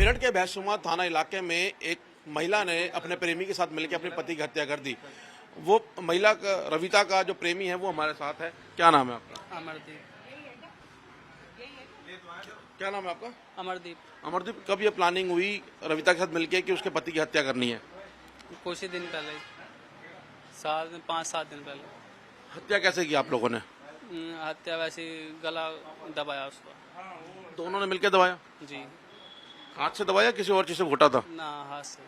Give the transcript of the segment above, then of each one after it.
मेरठ के भैंसुमा थाना इलाके में एक महिला ने अपने प्रेमी के साथ मिलकर अपने पति की हत्या कर दी। वो महिला का, रविता का जो प्रेमी है वो हमारे साथ है। क्या नाम है आपका? अमरदीप। क्या नाम है आपका? अमरदीप। अमरदीप, कब ये प्लानिंग हुई रविता के साथ मिलके कि उसके पति की हत्या करनी है? कुछ ही दिन पहले, 5-7 दिन पहले। हत्या कैसे की आप लोगों ने? हत्या वैसे ही गला दबाया उसका। दोनों ने मिलकर दबाया? जी। हाथ से दबाया, किसी और चीज से घोटा था? ना, हाथ से।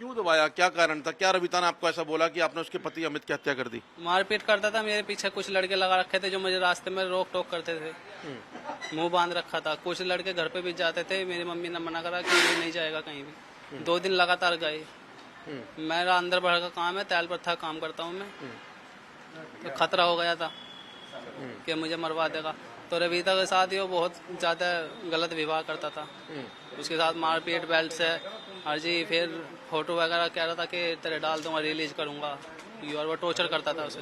क्यों दबाया, क्या कारण था? क्या रविता ने आपको ऐसा बोला कि आपने उसके पति अमित की हत्या कर दी? मारपीट करता था। मेरे पीछे कुछ लड़के लगा रखे थे जो मुझे रास्ते में रोक टोक करते थे। मुंह बांध रखा था। कुछ लड़के घर पे भी जाते थे। मेरी मम्मी ने मना करा कि ये नहीं जाएगा कहीं भी। 2 दिन लगातार गए। मेरा अंदर बढ़ का काम है, तैल पर था, काम करता हूँ मैं। तो खतरा हो गया था कि मुझे मरवा देगा। तो रविता के साथ ही वो बहुत ज्यादा गलत व्यवहार करता था। उसके साथ मारपीट, बेल्ट से हर जी, फिर फोटो वगैरह कह रहा था कि तेरे डाल दूंगा, रिलीज करूंगा, और वो टॉर्चर करता था उसे।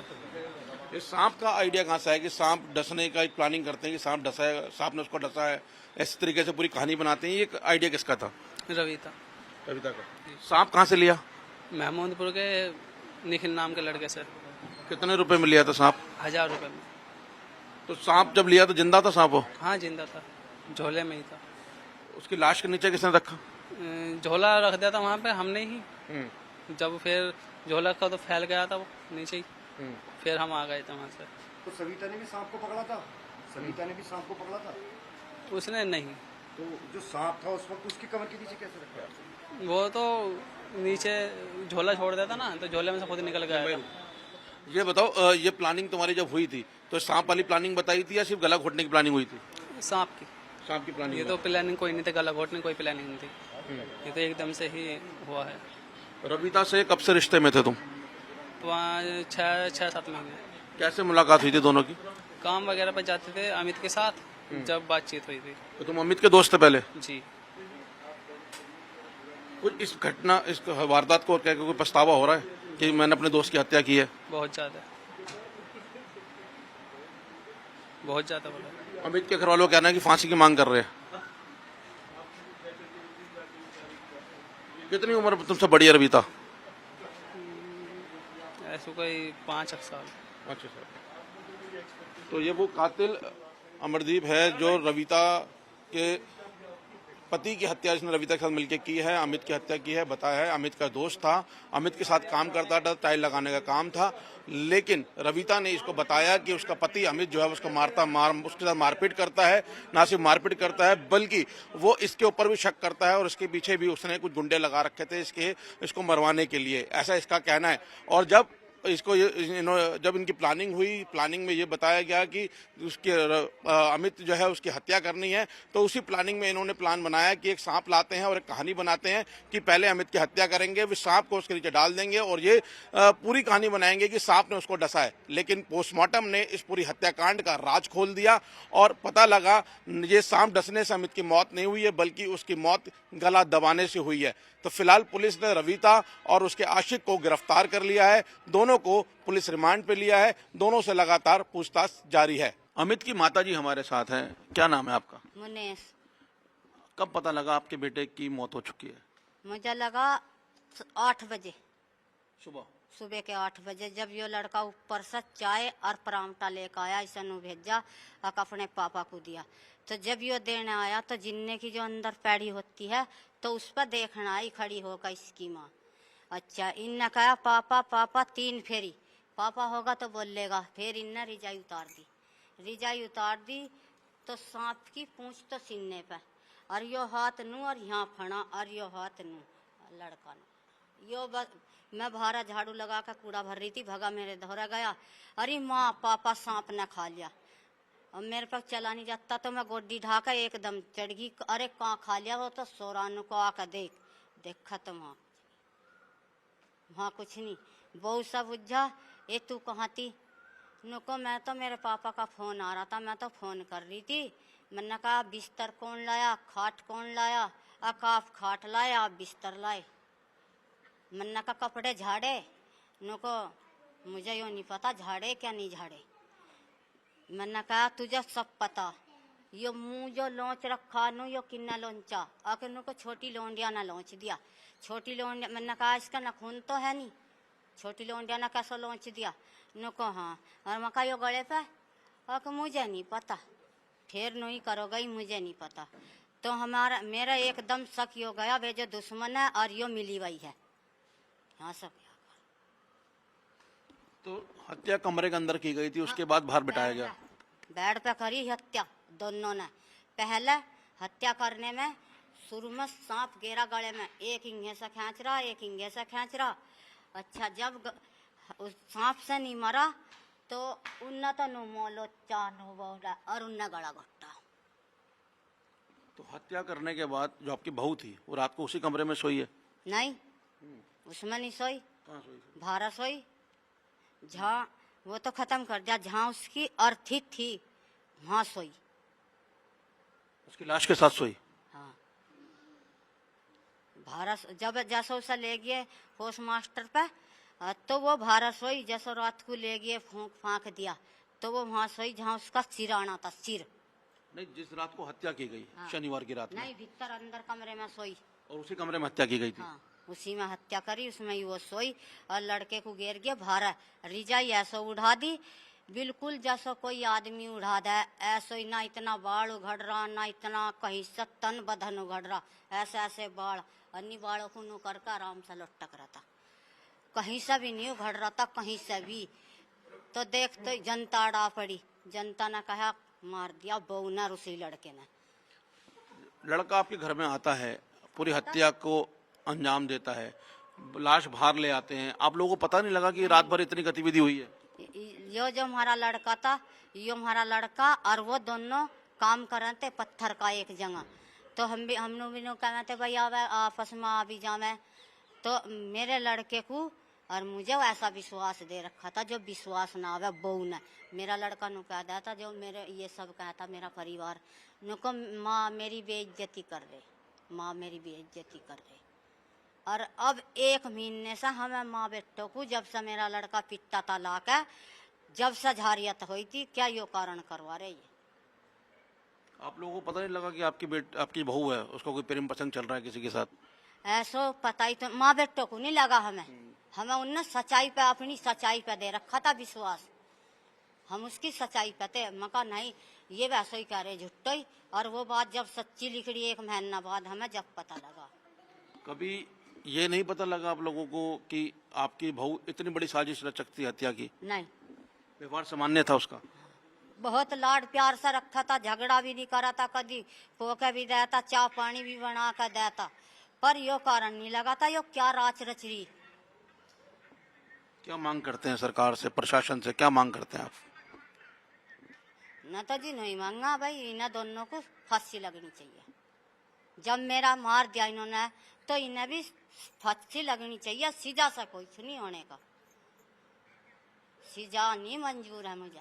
ये सांप का आइडिया कहाँ से है कि सांप डसने का एक प्लानिंग करते हैं कि सांप डसा है, सांप ने उसको डसा है, इस तरीके से पूरी कहानी बनाते हैं? ये आइडिया किसका था? रविता। कविता का। सांप कहाँ से लिया? महमूदपुर के निखिल नाम के लड़के से। कितने रुपए में लिया था सांप? 1000 रुपए में। तो सांप जब लिया तो जिंदा था सांप? वो हाँ, जिंदा था, झोले में ही था। उसकी लाश के नीचे किसने रखा? झोला रख दिया था वहाँ पे हमने ही। जब फिर झोला का तो फैल गया था वो नीचे ही। फिर हम आ गए थे वहाँ से। तो सविता ने भी सांप को पकड़ा था? सविता ने भी सांप को पकड़ा था? उसने नहीं। तो जो सांप था उस वक्त उसकी कमर के नीचे कैसे रखा? वो तो नीचे झोला छोड़ देता ना, तो झोले में से खुद निकल गया था। ये बताओ, ये प्लानिंग तुम्हारी जब हुई थी तो सांप वाली प्लानिंग बताई थी या सिर्फ गला घोटने की प्लानिंग हुई थी? सांप की। सांप की प्लानिंग। ये तो प्लानिंग कोई नहीं थी, गला घोटने कोई प्लानिंग नहीं थी। ये तो एकदम से ही हुआ है। रविता से कब से रिश्ते में थे तुम? 6-7 महीने। कैसे मुलाकात हुई थी दोनों की? काम वगैरह पर जाते थे अमित के साथ, जब बातचीत हुई थी। तो तुम अमित के दोस्त थे पहले? जी। कुछ इस घटना, इस वारदात को क्या कोई पछतावा हो रहा है कि मैंने अपने दोस्त की हत्या की है? बहुत ज्यादा, बहुत ज्यादा बोला। अमित के घर वालों का कहना है कि फांसी की मांग कर रहे हैं। कितनी उम्र तुमसे बड़ी है रविता? ऐसा कोई 5 साल। अच्छा सर। तो ये वो कातिल अमरदीप है जो रविता के पति की हत्या इसने रविता के साथ मिलकर की है, अमित की हत्या की है। बताया है अमित का दोस्त था, अमित के साथ काम करता था, टाइल लगाने का काम था। लेकिन रविता ने इसको बताया कि उसका पति अमित जो है उसको उसके साथ मारपीट करता है। ना सिर्फ मारपीट करता है बल्कि वो इसके ऊपर भी शक करता है और इसके पीछे भी उसने कुछ गुंडे लगा रखे थे इसको मरवाने के लिए, ऐसा इसका कहना है। और जब जब इनकी प्लानिंग हुई, प्लानिंग में ये बताया गया कि उसके अमित जो है उसकी हत्या करनी है, तो उसी प्लानिंग में इन्होंने प्लान बनाया कि एक सांप लाते हैं और एक कहानी बनाते हैं कि पहले अमित की हत्या करेंगे, फिर सांप को उसके नीचे डाल देंगे और ये पूरी कहानी बनाएंगे कि सांप ने उसको डसा है। लेकिन पोस्टमार्टम ने इस पूरी हत्याकांड का राज खोल दिया और पता लगा ये सांप डसने से अमित की मौत नहीं हुई है बल्कि उसकी मौत गला दबाने से हुई है। तो फिलहाल पुलिस ने रविता और उसके आशिक को गिरफ्तार कर लिया है। दोनों को पुलिस रिमांड पे लिया है। दोनों से लगातार पूछताछ जारी है। अमित की माताजी हमारे साथ हैं। क्या नाम है आपका? मुनेश। कब पता लगा आपके बेटे की मौत हो चुकी है? मुझे लगा 8 बजे, सुबह के 8 बजे, जब ये लड़का ऊपर से चाय और परांठा लेकर आया, इसने भेजा और अपने पापा को दिया। तो जब ये देने आया तो जिन्ने की जो अंदर पैड़ी होती है तो उस पर देखना आई खड़ी होकर इसकी माँ। अच्छा, इनने कहा पापा पापा 3 फेरी, पापा होगा तो बोलेगा। फिर इनने रिजाई उतार दी तो सांप की पूंछ तो सीने पे और यो हाथ नू और यहाँ फना और यो हाथ नू लड़का नू। यो मैं बाहर झाड़ू लगा कर कूड़ा भर रही थी, भगा मेरे धोरा गया, अरे माँ पापा सांप ने खा लिया। अब मेरे पास चला नहीं जाता तो मैं गोड्डी ढाकर एकदम चढ़ गई। अरे कहाँ खा लिया? वो तो सोरानू को आकर देख खत्म। वहाँ कुछ नहीं। बहुत सा बुझा, ये तू कहाँ थी? नुको मैं तो मेरे पापा का फोन आ रहा था, मैं तो फोन कर रही थी। मैंने कहा बिस्तर कौन लाया, खाट कौन लाया? आप खाट लाए, आप बिस्तर लाए। मैंने कहा कपड़े झाड़े? नुको मुझे यो नहीं पता झाड़े क्या नहीं झाड़े। मैंने कहा तुझे सब पता, यो मुंह जो लोच रखा नु यो किन्ना लोंचा आके नु को छोटी लोंडिया ना लोंच दिया। छोटी लोंडिया मैंने कहा इसका ना खून तो है नहीं, छोटी लोंडिया ना कैसा लोंच दिया नु को हाँ। और मैं कहा यो गले पे आके मुझे नहीं पता, ठेर नहीं करोगा ही मुझे नहीं पता। तो हमारा मेरा एकदम शक हो गया वे जो दुश्मन है और यो मिली हुई है। हाँ सब तो हत्या कमरे के अंदर की गई थी, उसके बाद बाहर बिठाया गया। बेड पे करी हत्या दोनों ने। पहले हत्या करने में शुरू में सांप गेरा गले में, एक इंगे से खींच रहा एक इंगे से खींच रहा। अच्छा जब उस सांप से नहीं मरा तो उन्ना तो नु मोलो चानो बोला और उन्ना गला घोटा। तो हत्या करने के बाद जो आपकी बहू थी वो रात को उसी कमरे में सोई है? नहीं उसमें नहीं सोई, कहाँ सोई थी? भारा सोई। जहाँ वो तो खत्म कर दिया, जहाँ उसकी अर्थी थी वहां सोई। उसकी लाश के साथ सोई? हाँ भारत जब जैसे उसे ले गए पोस्ट मास्टर पे तो वो भारत सोई। जैसे रात को ले गए फूंक फांक दिया तो वो वहां सोई जहाँ उसका सिर आना था, सिर। नहीं, जिस रात को हत्या की गई हाँ। शनिवार की रात में, नहीं भीतर अंदर कमरे में सोई। और उसी कमरे में हत्या की गई थी? हाँ उसी में हत्या करी, उसमें ही वो सोई और लड़के को घेर के भारा रिजाई ऐसा उड़ा दी, बिल्कुल जैसा कोई आदमी उड़ा दे ऐसा ही। ना इतना बाल उघड़ रहा ना इतना कहीं से तन बदन उघड़ रहा, ऐसे ऐसे बाल अन्य बालों को नु करके आराम से लटक रहा था, कहीं से भी नहीं उघड़ रहा था कहीं से भी। तो देख तो जनता अड़ा पड़ी, जनता ने कहा मार दिया बहू ने उसी लड़के ने। लड़का आपके घर में आता है, पूरी हत्या को अंजाम देता है, लाश बाहर ले आते हैं, आप लोगों को पता नहीं लगा कि रात भर इतनी गतिविधि हुई है? यो जो हमारा लड़का था, यो हमारा लड़का और वो दोनों काम कर रहे थे पत्थर का एक जगह। तो हम लोग भी कहते थे भाई आवे आपस में आ भी जावे। तो मेरे लड़के को और मुझे ऐसा विश्वास दे रखा था जो विश्वास ना आवे बहू ने। मेरा लड़का नु कह दिया था जो मेरे ये सब कहता मेरा परिवार नुको माँ मेरी बेइज्जती कर रहे, माँ मेरी बेइज्जती कर रहे। और अब 1 महीने से हमें माँ बेटों को जब से मेरा लड़का पिटता था लाके, जब से झारियत हुई थी क्या यो कारण करवा रहे ये। आप लोगों को पता नहीं लगा कि आपकी बहू है, उसका कोई प्रेम पसंद चल रहा है किसी के साथ? ऐसो पता ही तो माँ बेटों को नहीं लगा हमें उनने सच्चाई पे अपनी सच्चाई पे दे रखा था विश्वास, हम उसकी सच्चाई पे थे। मका नहीं ये वैसे ही कह रहे झुट्टो ही। और वो बात जब सच्ची लिखड़ी 1 महीना बाद हमें जब पता लगा। कभी ये नहीं पता लगा आप लोगों को कि आपकी बहू इतनी बड़ी साजिश रच सकती है हत्या की? नहीं व्यवहार सामान्य था उसका? बहुत लाड प्यार से रखा था, झगड़ा भी नहीं करा था, कभी पोके भी देता, चाय पानी भी बना कर देता, पर यो कारण नहीं लगा था यो क्या राच रच रही। क्या मांग करते हैं सरकार से, प्रशासन से, क्या मांग करते हैं आप? न तो जी नहीं मांगा भाई, इन्हें दोनों को फांसी लगनी चाहिए। जब मेरा मार दिया इन्होंने तो इन्हें भी फांसी लगनी चाहिए, सीधा सा कुछ नहीं होने का, सीधा नहीं मंजूर है मुझे।